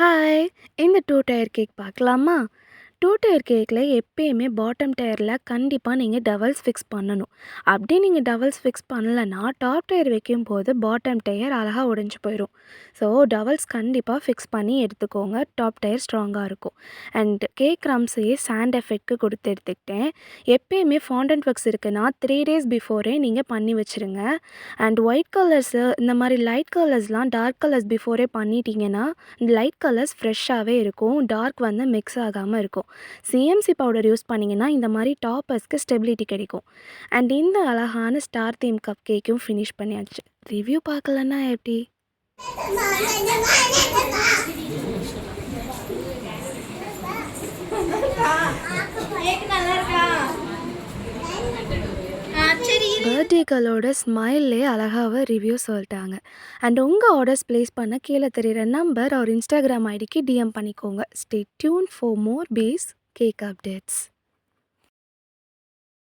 Hi! இந்த 2 tyre cake பார்க்கலாமா? 2 tyre கேக்கில எப்பயுமே பாட்டம் டயரில கண்டிப்பா நீங்க டவல்ஸ் ஃபிக்ஸ் பண்ணணும். அப்படி நீங்க டவல்ஸ் ஃபிக்ஸ் பண்ணலன்னா, டாப் டயர் வைக்கும்போது பாட்டம் டயர் அழகா உடைஞ்சு போயிரும். ஸோ, டவல்ஸ் கண்டிப்பா ஃபிக்ஸ் பண்ணி எடுத்துக்கோங்க. டாப் டயர் ஸ்ட்ராங்கா இருக்கும். அண்ட் கேக் க்ரம்ஸையே சாண்ட் எஃபெக்ட்க்கு கொடுத்து எடுத்துக்கிட்டேன். எப்பயுமே ஃபாண்டன்ட் ஒர்க்ஸ் இருக்குன்னா, 3 டேஸ் பிஃபோரே நீங்க பண்ணி வச்சுருங்க. அண்ட் ஒயிட் கலர்ஸு இந்த மாரி லைட் கலர்ஸ்லாம் டார்க் கலர்ஸ் பிஃபோரே பண்ணிட்டீங்கன்னா, லைட் கலர்ஸ் ஃப்ரெஷ்ஷாவே இருக்கும். டார்க் வந்து மிக்ஸ் ஆகாம இருக்கும். சிஎம்சி பவுடர் யூஸ் பண்ணிங்கன்னா, இந்த மாரி டாப்பர்ஸ்க்கு ஸ்டெபிலிட்டி கிடைக்கும். அண்ட் இந்த அழகான ஸ்டார் தீம் கப் கேக்கும் ஃபினிஷ் பண்ணியாச்சு. ரிவ்யூ பார்க்கலன்னா எப்படி? பர்த்டே கேர்ளோட ஸ்மைல்லே அழகாக ரிவ்யூ சொல்லிட்டாங்க. அண்ட் உங்கள் ஆர்டர்ஸ் ப்ளேஸ் பண்ண கீழே தெரியிற நம்பர் ஒரு இன்ஸ்டாகிராம் ஐடிக்கு டிஎம் பண்ணிக்கோங்க. Stay tuned for more face cake updates.